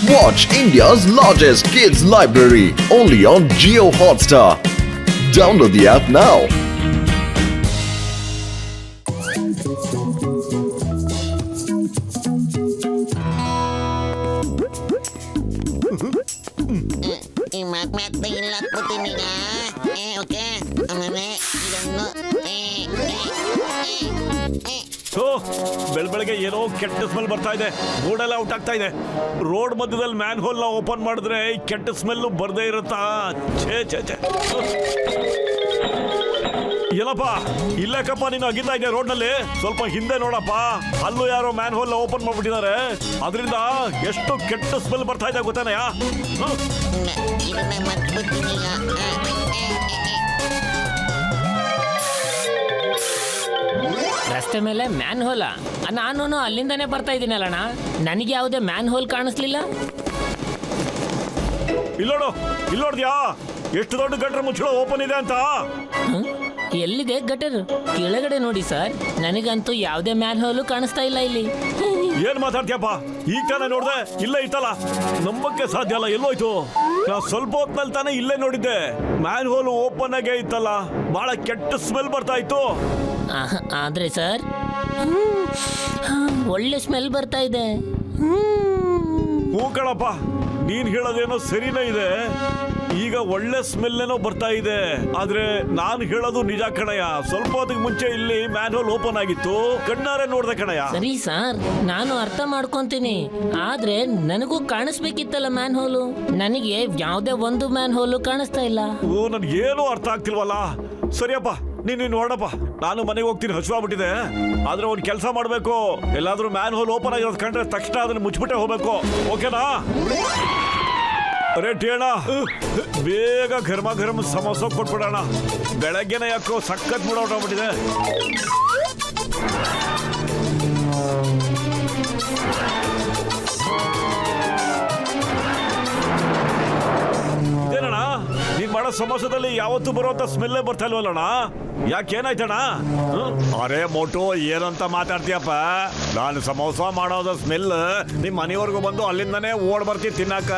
Watch India's largest kids library only on Jio Hotstar. Download the app now. ಮತ್ತೆ ಇಲ್ಲ ಹಾಕ್ಬಿಡ್ತೀನಿ ಈಗ. Okay ಆಮೇಲೆ ಇದನ್ನು ಬೆಳಗ್ಗೆ ಏನೋ ಕೆಟ್ಟ ಸ್ಮೆಲ್ ಬರ್ತಾ ಇದೆ. ರೋಡೆಲ್ಲ ಔಟ್ ಆಗ್ತಾ ಇದೆ. ರೋಡ್ ಮಧ್ಯದಲ್ಲಿ ಮ್ಯಾನ್ ಹೋಲ್ ನ ಓಪನ್ ಮಾಡಿದ್ರೆ ಈ ಕೆಟ್ಟ ಸ್ಮೆಲ್ ಬರ್ದೇ ಇರುತ್ತಾ? ಛೇ ಛೇ ಛೇ. ಏನಪ್ಪ ಇಲ್ಲಕ್ಕಪ್ಪ ನೀನು ಅಗಿತಾ ಇದೆಯಾ ರೋಡ್ ನಲ್ಲಿ? ಸ್ವಲ್ಪ ಹಿಂದೆ ನೋಡಪ್ಪ, ಅಲ್ಲೂ ಯಾರೋ ಮ್ಯಾನ್ ಹೋಲ್ ನ ಓಪನ್ ಮಾಡ್ಬಿಟ್ಟಿದ್ದಾರೆ. ಅದರಿಂದ ಎಷ್ಟು ಕೆಟ್ಟ ಸ್ಮೆಲ್ ಬರ್ತಾ ಇದೆ ಗೊತ್ತಾನಯ್ಯ? ಇದನ್ನೇ ಮಾಡ್ಬಿಡ್ತೀನಿ ಈಗ. ರಸ್ತೆ ಮೇಲೆ ಮ್ಯಾನ್ ಹೋಲ? ನಾನು ಅಲ್ಲಿಂದಾನೇ ಬರ್ತಾ ಇದ್ದೀನಲ್ಲಣ್ಣ, ನನಗೆ ಯಾವುದೇ ಮ್ಯಾನ್ ಹೋಲ್ ಕಾಣಿಸ್ಲಿಲ್ಲ. ಇಲ್ಲೋಡ್ದ್ಯಾ ಎಷ್ಟು ದೊಡ್ಡ ಗಟ್ರ ಮುಚ್ಚಳ ಓಪನ್ ಇದೆ ಅಂತ? ಎಲ್ಲಿದೆ ಗಟರ್? ಕೆಳಗಡೆ ನೋಡಿ ಸರ್, ನನಗಂತೂ ಯಾವುದೇ ಮ್ಯಾನ್ ಹೋಲು ಕಾಣಿಸ್ತಾ ಇಲ್ಲ ಇಲ್ಲಿ. ಏನ್ ಮಾತಾಡ್ತೀಯಪ್ಪ? ಈಗ ತಾನೇ ನೋಡ್ದೆ, ಇಲ್ಲೇ ಇತ್ತಲ್ಲ. ನಂಬಕ್ಕೆ ಸಾಧ್ಯ ಅಲ್ಲ, ಎಲ್ಲೋಯ್ತು? ನಾ ಸ್ವಲ್ಪ ಹೊತ್ನಲ್ಲಿ ತಾನೇ ಇಲ್ಲೇ ನೋಡಿದ್ದೆ. ಮ್ಯಾನ್ ಹೋಲ್ ಓಪನ್ ಆಗೇ ಇತ್ತಲ್ಲ, ಬಹಳ ಕೆಟ್ಟ ಸ್ಮೆಲ್ ಬರ್ತಾ ಇತ್ತು. ಆದ್ರೆ ಸರ್ ಒಳ್ಳೆ ಸ್ಮೆಲ್ ಬರ್ತಾ ಇದೆ. ಹೂ ಕಣಪ್ಪ, ನೀನ್ ಹೇಳೋದೇನೋ ಸರಿನೇ ಇದೆ. ಈಗ ಒಳ್ಳೆ ಸ್ಮೆಲ್ ಏನೋ ಬರ್ತಾ ಇದೆ. ಆದ್ರೆ ನಾನು ಹೇಳೋದು ನಿಜ ಕಣಯ್ಯ. ಸ್ವಲ್ಪ ಹೊತ್ತಿಗೆ ಮುಂಚೆ ಇಲ್ಲಿ ಮ್ಯಾನ್ ಹೋಲ್ ಓಪನ್ ಆಗಿತ್ತು, ಕಣ್ಣಾರೆ ನೋಡ್ದೆ ಕಣಯ್ಯ. ಸರಿ ಸರ್, ನಾನು ಅರ್ಥ ಮಾಡ್ಕೊಂತೀನಿ. ಆದ್ರೆ ನನಗೂ ಕಾಣಿಸ್ಬೇಕಿತ್ತಲ್ಲ ಮ್ಯಾನ್ ಹೋಲು. ನನಗೆ ಯಾವುದೇ ಒಂದು ಮ್ಯಾನ್ ಹೋಲು ಕಾಣಿಸ್ತಾ ಇಲ್ಲ. ಓ, ನನ್ಗೇನು ಅರ್ಥ ಆಗ್ತಿಲ್ವಲ್ಲ. ಸರಿಯಪ್ಪ, ನೀನು ನೋಡಪ್ಪ, ನಾನು ಮನೆಗೆ ಹೋಗ್ತೀನಿ, ಹಸುವಾಗ್ಬಿಟ್ಟಿದೆ. ಆದ್ರೆ ಒಂದು ಕೆಲಸ ಮಾಡಬೇಕು, ಎಲ್ಲಾದ್ರೂ ಮ್ಯಾನ್ ಹೋಲ್ ಓಪನ್ ಆಗಿರೋದು ಕಂಡ್ರೆ ತಕ್ಷಣ ಅದನ್ನ ಮುಚ್ಚಿಬಿಟ್ಟೆ ಹೋಗ್ಬೇಕು. ಓಕೆನಾ? ಅರೆ ಟೇಣ, ಬೇಗ ಘರ್ಮ ಘರ್ಮ ಸಮೋಸ ಕೊಟ್ಬಿಡೋಣ. ಬೆಳಗ್ಗೆನೆ ಯಾಕೋ ಸಖತ್ ಮೂಡ್ ಔಟ್ ಆಗ್ಬಿಟ್ಟಿದೆ. ಇದೇನಣ್ಣ, ನೀನ್ ಮಾಡೋ ಸಮೋಸದಲ್ಲಿ ಯಾವತ್ತೂ ಬರುವಂತ ಸ್ಮೆಲ್ಲೇ ಬರ್ತಾ ಇಲ್ವಲ್ಲಣ್ಣ? ಯಾಕೇನಾಯ್ತಣ್ಣ? ಅರೆ ಮೋಟು, ಏನಂತ ಮಾತಾಡ್ತೀಯಪ್ಪ? ನಾನು ಸಮೋಸ ಮಾಡೋದ ಸ್ಮೆಲ್ ನಿಮ್ ಮನೆಯವರೆಗೂ ಬಂದು ಅಲ್ಲಿಂದನೇ ಓಡ್ ಬರ್ತೀವಿ ತಿನ್ನಾಕ.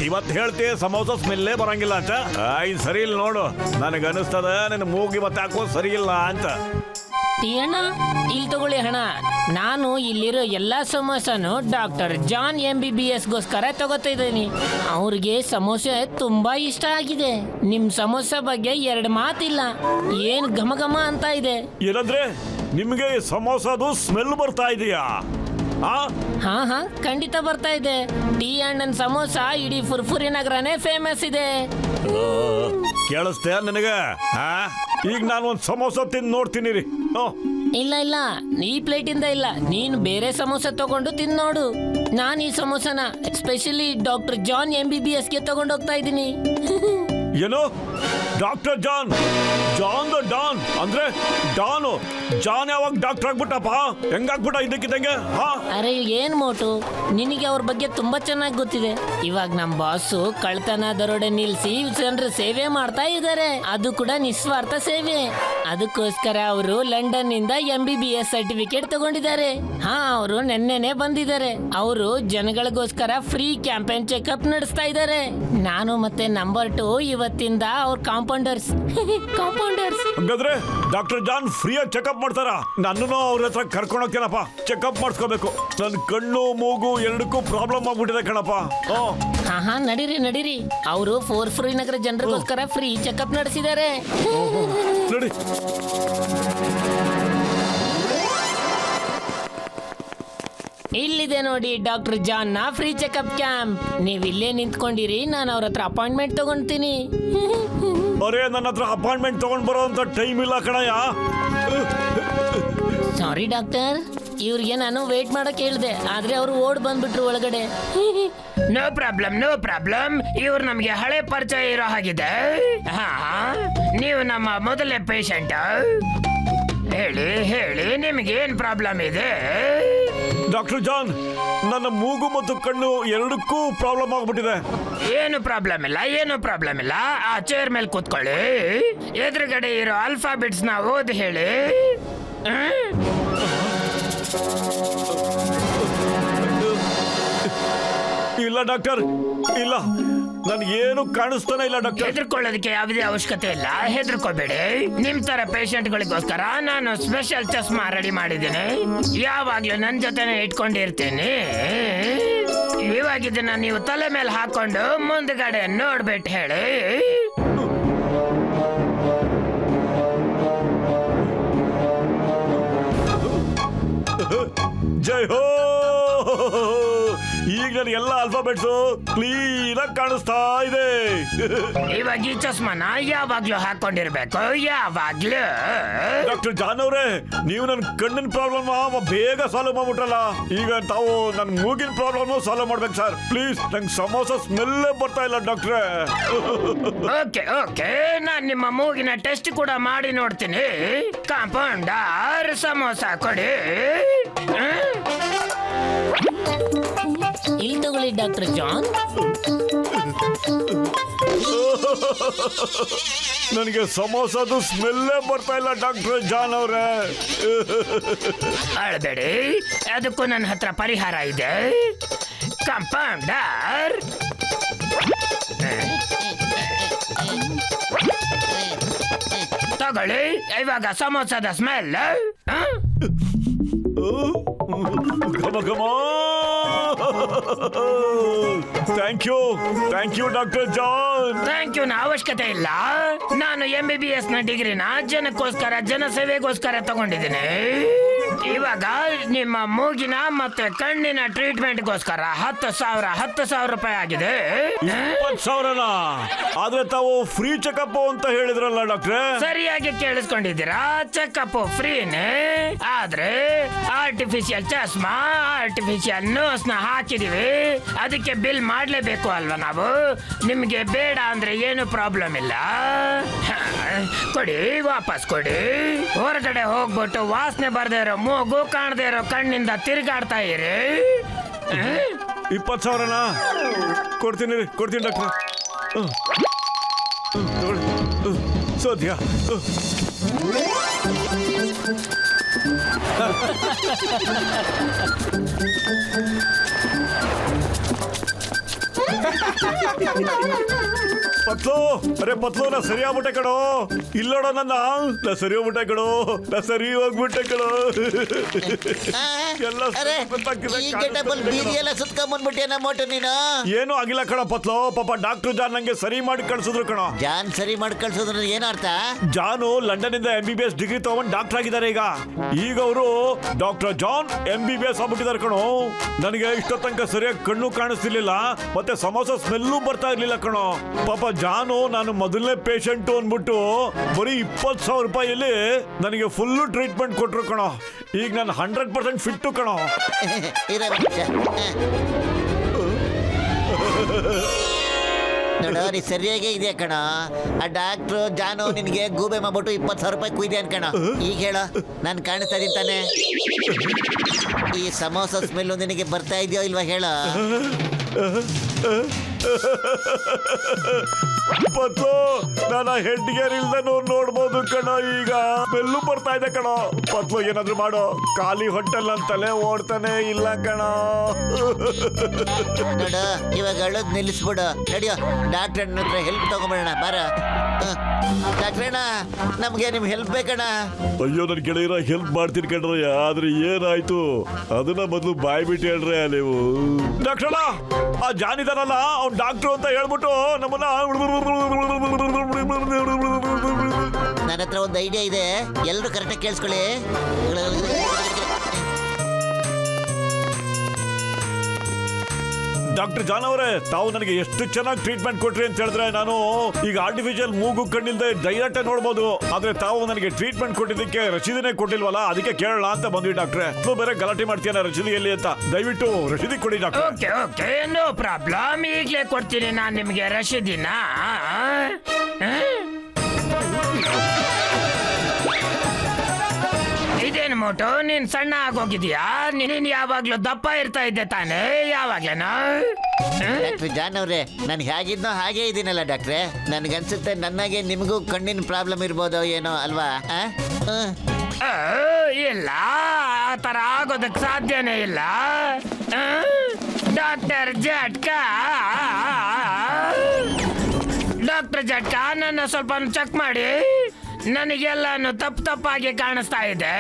ಇವತ್ತು ಹೇಳ್ತೀವಿ ಸಮೋಸ ಸ್ಮೆಲ್ಲೇ ಬರಂಗಿಲ್ಲ ಅಂತ. ಸರಿ ಇಲ್ಲ ನೋಡು, ನನಗನ್ನಿಸ್ತದ ನಿನ್ನ ಮೂಗಿ ಮತ್ತೆ ಹಾಕೋ ಸರಿ ಇಲ್ಲ ಅಂತ. ಅಣ್ಣ, ಇಲ್ಲಿ ತಗೊಳ್ಳಿ ಹಣ. ನಾನು ಇಲ್ಲಿರೋ ಎಲ್ಲಾ ಸಮೋಸನು ಡಾಕ್ಟರ್ ಜಾನ್ MBBS ಗೋಸ್ಕರ ತಗೋತಾ ಇದ್ದೀನಿ. ಅವ್ರಿಗೆ ಸಮೋಸೆ ತುಂಬಾ ಇಷ್ಟ ಆಗಿದೆ. ನಿಮ್ ಸಮೋಸ ಬಗ್ಗೆ ಎರಡು ಮಾತಿಲ್ಲ, ಏನ್ ಘಮ ಘಮ ಅಂತ ಇದೆ. ಏನಂದ್ರೆ ನಿಮ್ಗೆ ಸಮೋಸದು ಸ್ಮೆಲ್ ಬರ್ತಾ ಇದೆಯಾ? ಹಾ ಖಂಡಿತ ಬರ್ತಾ ಇದೆ. ಟಿ ಅಣ್ಣನ್ ಸಮೋಸ ಇಡೀ ಫುರ್ಫುರಿ ನಗರನೇ ಫೇಮಸ್ ಇದೆ. ಕೇಳಿಸ್ತೇ ನನಗ? ಈಗ ನಾನು ಒಂದು ಸಮೋಸ ತಿಂದು ನೋಡ್ತೀನಿ ರೀ. ಇಲ್ಲ, ಈ ಪ್ಲೇಟ್ ಇಂದ ಇಲ್ಲ, ನೀನು ಬೇರೆ ಸಮೋಸ ತಗೊಂಡು ತಿಂದು ನೋಡು. ನಾನು ಈ ಸಮೋಸನ ಸ್ಪೆಷಲಿ ಡಾಕ್ಟರ್ ಜಾನ್ MBBS ಗೆ ತಗೊಂಡು ಹೋಗ್ತಾ ಇದ್ದೀನಿ. ಏನು doctor John? John the Don ಅಂದ್ರೆ ಡಾನು? ಜಾನ್ ಯಾವಾಗ ಡಾಕ್ಟರ್ ಆಗ್ಬಿಟ್ಟಪ್ಪ? ಹೆಂಗಾಗ್ಬಿಟ್ಟ ಇದಕ್ಕಿದ್ದಂಗೆ? ಅರೆ ಏನ್ ಮೋಟು, ನಿನಗೆ ಅವ್ರ ಬಗ್ಗೆ ತುಂಬಾ ಚೆನ್ನಾಗಿ ಗೊತ್ತಿದೆ. ಇವಾಗ ನಮ್ ಬಾಸು ಕಳ್ತನ ದರೋಡೆ ನಿಲ್ಸಿ ಜನರ ಸೇವೆ ಮಾಡ್ತಾ ಇದ್ದಾರೆ, ಅದು ಕೂಡ ನಿಸ್ವಾರ್ಥ ಸೇವೆ. ಅದಕ್ಕೋಸ್ಕರ ಅವರು ಲಂಡನ್ ನಿಂದ MBBS ಸರ್ಟಿಫಿಕೇಟ್ ತಗೊಂಡಿದ್ದಾರೆ. ಅವರು ನೆನ್ನೆನೆ ಬಂದಿದ್ದಾರೆ. ಅವರು ಜನಗಳಿಗೋಸ್ಕರ ಫ್ರೀ ಕ್ಯಾಂಪೇನ್ ಚೆಕ್ಅಪ್ ನಡೆಸ್ತಾ ಇದ್ದಾರೆ. ನಾನು ಮತ್ತೆ ನಂಬರ್ 2 ಇವತ್ತಿಂದ ಅವ್ರ ಕಾಂಪೌಂಡರ್ಸ್. ಹಂಗಾದ್ರೆ ಡಾಕ್ಟರ್ ಜಾನ್ ಫ್ರೀಯಾಗಿ ಚೆಕ್ಅಪ್ ಮಾಡ್ತಾರ? ನನ್ನನ್ನು ಅವ್ರ ಹತ್ರ ಕರ್ಕೊಂಡು ಹೋಗ್ತೇನಪ್ಪ, ಚೆಕ್ಅಪ್ ಮಾಡಿಸ್ಕೋಬೇಕು. ನನ್ನ ಕಣ್ಣು ಮೂಗು ಎರಡಕ್ಕೂ ಪ್ರಾಬ್ಲಮ್ ಆಗ್ಬಿಟ್ಟಿದೆ ಕಣಪ್ಪ. ನಡೀರಿ. ಅವರು ಫುರ್ಫುರಿ ನಗರ ಜನರಿಗೋಸ್ಕರ ಫ್ರೀ ಚೆಕ್ಅಪ್ ನಡೆಸಿದ್ದಾರೆ. ನಡಿ. ಇಲ್ಲಿದೆ ನೋಡಿ ಡಾಕ್ಟರ್ ಜಾನ್ ನ ಫ್ರೀ ಚೆಕ್ಅಪ್ ಕ್ಯಾಂಪ್. ನೀವ್ ಇಲ್ಲೇ ನಿಂತ್ಕೊಂಡಿರಿ, ನಾನು ಅವ್ರ ಹತ್ರ ಅಪಾಯಿಂಟ್ಮೆಂಟ್ ತಗೊಂತೀನಿ. ಅರೆ, ನನ್ನ ಹತ್ರ ಅಪಾಯಿಂಟ್ಮೆಂಟ್ ತಗೊಂಡ್ ಬರೋ ಅಂತ ಟೈಮ್ ಇಲ್ಲ ಕಣಯ್ಯ. ಸಾರಿ ಡಾಕ್ಟರ್, ಇವ್ರಿಗೆ ನಾನು ವೇಟ್ ಮಾಡಕ್ ಹೇಳಿದೆ, ಆದ್ರೆ ಅವರು ಓಡ್ ಬಂದ್ಬಿಟ್ರು ಒಳಗಡೆ. No problem. ಇವ್ರು ನಮ್ಗೆ ಹಳೆ ಪರಿಚಯ ಇರೋ ಹಾಗಿದೆ. ನೀವು ನಮ್ಮ ಮೊದಲೇ ಪೇಷಂಟ್. ಹೇಳಿ ನಿಮ್ಗೆ ಏನ್ ಪ್ರಾಬ್ಲಮ್ ಇದೆ? ಡಾಕ್ಟರ್ ಜಾನ್, ನನ್ನ ಮೂಗು ಮತ್ತು ಕಣ್ಣು ಎರಡಕ್ಕೂ ಪ್ರಾಬ್ಲಮ್ ಆಗ್ಬಿಟ್ಟಿದೆ. ಏನು ಪ್ರಾಬ್ಲಮ್ ಇಲ್ಲ. ಆ ಚೇರ್ ಮೇಲೆ ಕೂತ್ಕೊಳ್ಳಿ. ಎದುರುಗಡೆ ಇರೋ ಆಲ್ಫಾಬೆಟ್ಸ್ ನ ಓದಿ ಹೇಳಿ. ಇಲ್ಲ ಡಾಕ್ಟರ್, ಇಲ್ಲ, ನನ್ಗೇನು ಕಾಣಿಸ್ತಾನೆ ಇಲ್ಲ ಡಾಕ್ಟರ್. ಹೆದರ್ಕೊಳ್ಳೋದಕ್ಕೆ ಯಾವುದೇ ಅವಶ್ಯಕತೆ ಇಲ್ಲ, ಹೆದರ್ಕೋಬೇಡಿ. ನಿಮ್ ತರ ಪೇಷಂಟ್ಗಳಿಗೋಸ್ಕರ ನಾನು ಸ್ಪೆಷಲ್ ಚಸ್ಮಾ ರೆಡಿ ಮಾಡಿದ್ದೀನಿ. ಯಾವಾಗ್ಲೂ ನನ್ನ ಜೊತೆನೆ ಇಟ್ಕೊಂಡಿರ್ತೀನಿ. ಇವಾಗ ಇದನ್ನ ನೀವು ತಲೆ ಮೇಲೆ ಹಾಕೊಂಡು ಮುಂದ್ಗಡೆ ನೋಡ್ಬಿಟ್ಟು ಹೇಳಿ. ಜೈ ಹೋ. ಈಗ ನನಗೆಲ್ಲ ಆಲ್ಫಾಬೆಟ್ಸು ಕ್ಲೀನ್ ಆಗಿ ಕಾಣಿಸ್ತಾ ಇದೆ. ಇವಾಗ ಈ ಚಸ್ಮಾನ ಯಾವಾಗ್ಲೂ ಹಾಕೊಂಡಿರ್ಬೇಕು, ಯಾವಾಗ್ಲೂ. ಡಾಕ್ಟರ್ ಜಾನ್ ಅವ್ರೆ, ನೀವು ನನ್ನ ಕಣ್ಣಿನ ಪ್ರಾಬ್ಲಮ್ ಬೇಗ ಸಾಲ್ವ್ ಮಾಡ್ಬಿಟ್ರಲ್ಲ. ಈಗ ತಾವು ನನ್ನ ಮೂಗಿನ ಪ್ರಾಬ್ಲಮ್ ಸಾಲ್ವ್ ಮಾಡ್ಬೇಕು ಸರ್. ಪ್ಲೀಸ್, ನಂಗೆ ಸಮೋಸ ಸ್ಮೆಲ್ಲೇ ಬರ್ತಾ ಇಲ್ಲ ಡಾಕ್ಟ್ರೆ. ಓಕೆ ಓಕೆ, ನಾನ್ ನಿಮ್ಮ ಮೂಗಿನ ಟೆಸ್ಟ್ ಕೂಡ ಮಾಡಿ ನೋಡ್ತೀನಿ. ಕಾಂಪೌಂಡರ್ ಸಮೋಸ ಕೊಡಿ. ಇಲ್ಲಿ ತಗೊಳ್ಳಿ ಡಾಕ್ಟರ್ ಜಾನ್. ನನಗೆ ಸಮೋಸದು ಸ್ಮೆಲ್ಲೇ ಬರ್ತಾ ಇಲ್ಲ ಡಾಕ್ಟರ್ ಜಾನ್ ಅವ್ರೆ. ಅಳ್ಬೇಡಿ, ಅದಕ್ಕೂ ನನ್ನ ಹತ್ರ ಪರಿಹಾರ ಇದೆ. ಕಾಂಪೌಂಡರ್, ತಗೊಳ್ಳಿ ಇವಾಗ ಸಮೋಸದ smell. Thank you doctor John. Thank you ನ ಅವಶ್ಯಕತೆ ಇಲ್ಲ. ನಾನು MBBS ನ ಡಿಗ್ರಿನ ಜನಕ್ಕೋಸ್ಕರ, ಜನಸೇವೆಗೋಸ್ಕರ ತಗೊಂಡಿದ್ದೀನಿ. ಇವಾಗ ನಿಮ್ಮ ಮೂಗಿನ ಮತ್ತೆ ಕಣ್ಣಿನ ಟ್ರೀಟ್ಮೆಂಟ್ಗೋಸ್ಕರ 10,000 ರೂಪಾಯಿ ಆಗಿದೆ. 20,000? ಆದ್ರೆ ತಾವು ಫ್ರೀ ಚೆಕಪ್ ಅಂತ ಹೇಳಿದ್ರಲ್ಲ ಡಾಕ್ಟ್ರೆ. ಸರಿಯಾಗಿ ಕೇಳಿಸ್ಕೊಂಡಿದ್ದೀರಾ, ಚೆಕಪ್ ಫ್ರೀನೇ. ಆದ್ರೆ ಆರ್ಟಿಫಿಷಿಯಲ್ ಚಸ್ಮಾ, ಆರ್ಟಿಫಿಷಿಯಲ್ ನೋಸ್ ನ ಹಾಕಿದೀವಿ, ಅದಕ್ಕೆ ಬಿಲ್ ಮಾಡ್ಲೇಬೇಕು ಅಲ್ವಾ ನಾವು. ನಿಮ್ಗೆ ಬೇಡ ಅಂದ್ರೆ ಏನು ಪ್ರಾಬ್ಲಮ್ ಇಲ್ಲ. ಕೊಡಿ, ವಾಪಸ್ ಕೊಡಿ. ಹೊರಗಡೆ ಹೋಗ್ಬಿಟ್ಟು ವಾಸನೆ ಬರ್ದೇ ಇರೋ ಮೂಗು, ಕಾಣದೇ ಇರೋ ಕಣ್ಣಿಂದ ತಿರುಗಾಡ್ತಾ ಇರಿ. 20,000ನಾ? ಕೊಡ್ತೀನಿ ಡಾಕ್ಟ್ರೆ. ಸದ್ಯ ಪತ್ಲು, ಅರೆ ಪತ್ಲು, ನಾ ಸರಿ ಆಗ್ಬಿಟ್ಟೆ ಕಣೋ. ಇಲ್ಲೋಡ ನನ್ನ, ನಾ ಸರಿ ಹೋಗ್ಬಿಟ್ಟೆ ಕಣೋ, ನಾ ಸರಿ ಹೋಗ್ಬಿಟ್ಟೆ ಕಣೋ. ಎಲ್ಲ ಅರೆ, ಸುತ್ತಾಕಿದೆ ಈ ಕಾಣಿಸ್ತಾ ಗೆಟಬಲ್ ಇದೆ ಬೀದಿ ಕಣೋ. ಎಲ್ಲ ಸುತ್ಕೊಂಡ್ಬಂದ್ಬಿಟ್ಟೇನ ಮೋಟು ನೀನು. ಏನೂ ಆಗಿಲ್ಲ ಕಣ ಪತ್ಲು. ಪಾಪ ಡಾಕ್ಟರ್ ಜಾನ್ ನಂಗೆ ಸರಿ ಮಾಡಿ ಕಳ್ಸಿದ್ರು ಕಣೋ. ಜಾನ್ ಸರಿ ಮಾಡಿ ಕಳ್ಸೋದ್ರ ಏನು ಅರ್ಥ? ಜಾನು ಲಂಡನ್ ಇಂದ MBBS ಡಿಗ್ರಿ ತಗೊಂಡ್ ಡಾಕ್ಟರ್ ಆಗಿದ್ದಾರೆ. ಈಗ ಅವರು ಡಾಕ್ಟರ್ ಜಾನ್ MBBS ಆಗ್ಬಿಟ್ಟಿದ್ದಾರೆ ಕಣೋ. ನನಗೆ ಇಷ್ಟ ತನಕ ಸರಿಯಾಗಿ ಕಣ್ಣು ಕಾಣಿಸ್ತಿರ್ಲಿಲ್ಲ, ಮತ್ತೆ ಸಮೋಸ ಸ್ಮೆಲ್ಲೂ ಬರ್ತಾ ಇರ್ಲಿಲ್ಲ ಕಣೋ. ಪಾಪ ಜಾನು ನಾನು ಮೊದಲನೇ ಪೇಷಂಟ್ ಅಂದ್ಬಿಟ್ಟು ಬರೀ 20,000 ರೂಪಾಯಿಯಲ್ಲಿ ನನಗೆ ಫುಲ್ಲು ಟ್ರೀಟ್ಮೆಂಟ್ ಕೊಟ್ರು ಕಣೋ. ಈಗ ನಾನು 100% ಫಿಟ್ಟು ಕಣೋ. ಇರೋ ನಿಮಿಷ. ನೋಡು, ನೀ ಸರಿಯಾಗೇ ಇದೆಯಾ ಕಣ. ಆ ಡಾಕ್ಟ್ರು ಜಾನು ನಿನಗೆ ಗೂಬೆ ಮಾಡ್ಬಿಟ್ಟು 20,000 ರೂಪಾಯಿ ಕುಯ್ದೆ ಅನ್ಕಣ. ಈಗ ಹೇಳ, ನಾನು ಕಾಣಿಸ್ತಾ ಇದೀನಿ ತಾನೆ? ಈ ಸಮೋಸ ಸ್ಮೆಲ್ಲು ನಿನಗೆ ಬರ್ತಾ ಇದೆಯೋ ಇಲ್ವಾ ಹೇಳ? ಪತ್ಲು, ನಾನು ಹೆಡ್ ಗೇರ್ ಇಲ್ದೆ ನೋಡ್ಬೋದು ಕಣ. ಈಗ ಬೆಲ್ಲು ಬರ್ತಾ ಇದೆ ಕಣ. ಪತ್ಲು, ಏನಾದ್ರು ಮಾಡೋ. ಖಾಲಿ ಹೊಟ್ಟೆಲ್ ನನ್ ತಲೆ ಓಡ್ತಾನೆ ಇಲ್ಲ ಕಣ. ನೋಡು, ಇವಾಗ ಅಳೋದ್ ನಿಲ್ಲಿಸ್ಬಿಡು. ನಡಿಯೋ, ಡಾಕ್ಟ್ರ್ ಹತ್ರ ಹೆಲ್ಪ್ ತಗೊಂಬಿಡೋಣ ಬಾರ. ಡಾಕ್ಟ್ರಣ್ಣ, ನಮ್ಗೆ ನಿಮ್ ಹೆಲ್ಪ್ ಬೇಕಣ್ಣ. ಅಯ್ಯೋ, ನನ್ ಗೆಳೆಯರ ಹೆಲ್ಪ್ ಮಾಡ್ತೀನಿ ಕಣ್ರಿ. ಆದ್ರೆ ಏನಾಯ್ತು ಅದನ್ನ ಮೊದ್ಲು ಬಾಯ್ ಬಿಟ್ಟು ಹೇಳ್ರಿ ನೀವು. ಡಾಕ್ಟ್ರಣ್ಣ, ಆ ಜಾನ್ ಇದಾನಲ್ಲ, ಅವ್ನ್ ಡಾಕ್ಟ್ರು ಅಂತ ಹೇಳ್ಬಿಟ್ಟು ನಮ್ಮನ್ನ. ನನ್ನ ಹತ್ರ ಒಂದು ಐಡಿಯಾ ಇದೆ, ಎಲ್ಲರೂ ಕರೆಕ್ಟಾಗಿ ಕೇಳಿಸ್ಕೊಳ್ಳಿ. ಡಾಕ್ಟರ್ ಜಾನ್ ಅವರೇ, ತಾವು ನನಗೆ ಎಷ್ಟು ಚೆನ್ನಾಗಿ ಟ್ರೀಟ್ಮೆಂಟ್ ಕೊಟ್ರಿ ಅಂತ ಹೇಳಿದ್ರೆ ನಾನು ಈಗ ಆರ್ಟಿಫಿಷಿಯಲ್ ಮೂಗು ಕಣ್ಣಿಲ್ದೆ ಡೈರೆಕ್ಟ್ ನೋಡ್ಬೋದು. ಆದ್ರೆ ತಾವು ನನಗೆ ಟ್ರೀಟ್ಮೆಂಟ್ ಕೊಟ್ಟಿದ್ದಕ್ಕೆ ರಸೀದಿನೇ ಕೊಟ್ಟಿಲ್ವಲ್ಲ, ಅದಕ್ಕೆ ಕೇಳೋಣ ಅಂತ ಬಂದ್ವಿ ಡಾಕ್ಟ್ರೆ. ಬೇರೆ ಗಲಾಟೆ ಮಾಡ್ತೀನ ರಸೀದಿ ಎಲ್ಲಿ ಅಂತ, ದಯವಿಟ್ಟು ರಸೀದಿ ಕೊಡಿ doctor. Okay okay, no problem. ಈಗಲೇ ಕೊಡ್ತೀನಿ ನಾನು ನಿಮಗೆ ರಶೀದಿನ. ಇದೇನು ಮೋಟು, ನೀನ್ ಸಣ್ಣ ಆಗೋಗಿದ್ಯಾ? ನೀನ್ ಯಾವಾಗ್ಲೂ ದಪ್ಪ ಇರ್ತಾ ಇದ್ದೆ ತಾನೇ ಯಾವಾಗ್ಲೇನೋ? ಡಾಕ್ಟ್ರ್ ಜಾನ್ ಅವ್ರೆ, ನಾನು ಹೇಗಿದ್ನೋ ಹಾಗೇ ಇದೀನಲ್ಲ ಡಾಕ್ಟ್ರೆ. ನನ್ಗನ್ಸುತ್ತೆ ನನ್ನಾಗೆ ನಿಮಗೂ ಕಣ್ಣಿನ ಪ್ರಾಬ್ಲಮ್ ಇರ್ಬೋದು ಏನೋ ಅಲ್ವಾ? ಇಲ್ಲ, ಆ ಥರ ಆಗೋದಕ್ಕೆ ಸಾಧ್ಯನೇ ಇಲ್ಲ. ಡಾಕ್ಟರ್ ಜಟ್ಕಾ ಡಾಕ್ಟರ್ ಜಟ್ಕಾ, ನನ್ನ ಸ್ವಲ್ಪ ಚೆಕ್ ಮಾಡಿ. ನನಗೆಲ್ಲಾನು ತಪ್ಪಾಗಿ ಕಾಣಿಸ್ತಾ ಇದೆ.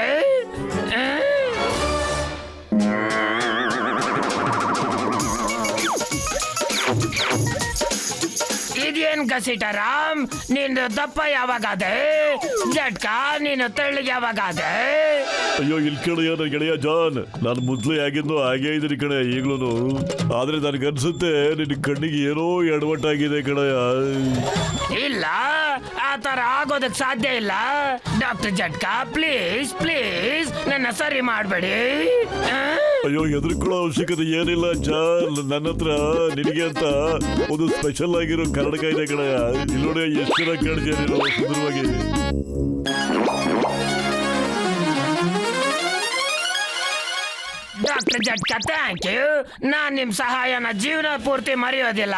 ಇದೇನ್ ಕಸಿಟರಾಮ್, ನೀನು ದಪ್ಪ ಯಾವಾಗಾದೆ? ಜಟ್ಕಾ, ನೀನು ತೆಳ್ಳಗೆ ಯಾವಾಗಾದೆ? ಅಯ್ಯೋ ಇಲ್ಲಿ ಕಡೆಯ ನನ್ನ ಗೆಳೆಯ ಜಾನ್, ನಾನು ಮೊದ್ಲೇ ಆಗಿದ್ದು ಹಾಗೇ ಇದ್ದೀನಿ ಕಣೆ ಈಗ್ಲೂ. ಆದ್ರೆ ನನ್ಗನ್ಸುತ್ತೆ ನಿನ್ನ ಕಣ್ಣಿಗೆ ಏನೋ ಎಡವಟ್ಟಾಗಿದೆ ಕಣಯ್ಯ. ಇಲ್ಲ, ಆ ತರ ಆಗೋದಕ್ ಸಾಧ್ಯ ಇಲ್ಲ. ಡಾಕ್ಟರ್ ಜಟ್ಕಾ, ಪ್ಲೀಸ್ ಪ್ಲೀಸ್ ನನ್ನ ಸರಿ ಮಾಡಬೇಡಿ. ಅಯ್ಯೋ ಹೆದರ್ಕೊಳ್ಳೋ ಅವಶ್ಯಕತೆ ಏನಿಲ್ಲ ಜಾನ್. ನನ್ನ ಹತ್ರ ನಿನಗೆ ಅಂತ ಒಂದು ಸ್ಪೆಷಲ್ ಆಗಿರೋ ಕನ್ನಡಕ ಇದೆ ಕಣಯ್ಯ. ಇಲ್ಲಿ ನೋಡಿ ಎಷ್ಟು ಚೆನ್ನಾಗಿ ಕಾಣಿಸ್ತೀಯ ನೀನು ಸುಂದರವಾಗಿ. Doctor Jatka, thank you. ನಾನ್ ನಿಮ್ ಸಹಾಯನ ಜೀವನ ಪೂರ್ತಿ ಮರೆಯೋದಿಲ್ಲ.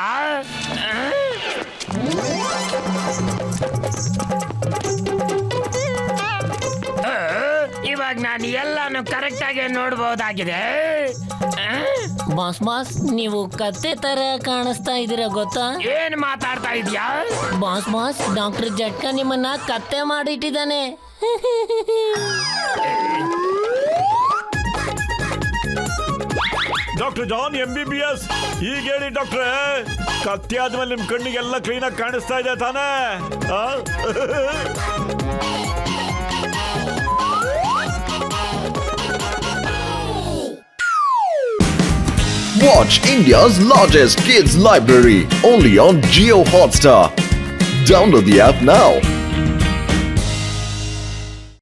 ಇವಾಗ ನಾನು ಎಲ್ಲಾನು ಕರೆಕ್ಟ್ ಆಗಿ ನೋಡ್ಬಹುದಾಗಿದೆ. ಬಾಸ್ ನೀವು ಕತ್ತೆ ತರ ಕಾಣಿಸ್ತಾ ಇದೀರ ಗೊತ್ತಾ? ಏನ್ ಮಾತಾಡ್ತಾ ಇದ್ಯಾ? ಬಾಸ್ ಡಾಕ್ಟರ್ ಜಟ್ಕಾ ನಿಮ್ಮನ್ನ ಕತ್ತೆ ಮಾಡಿಟ್ಟಿದ್ದಾನೆ. ಡಾಕ್ಟರ್ ಜಾನ್ MBBS, ಈಗ ಹೇಳಿ ಡಾಕ್ಟ್ರೆ, ಕತ್ತಿ ಆದ್ಮೇಲೆ ನಿಮ್ ಕಣ್ಣಿಗೆಲ್ಲ ಕ್ಲೀನಾಗಿ ಕಾಣಿಸ್ತಾ ಇದೆ ತಾನೇ? Watch India's largest kids library only on Geo Hotstar. Download the app now.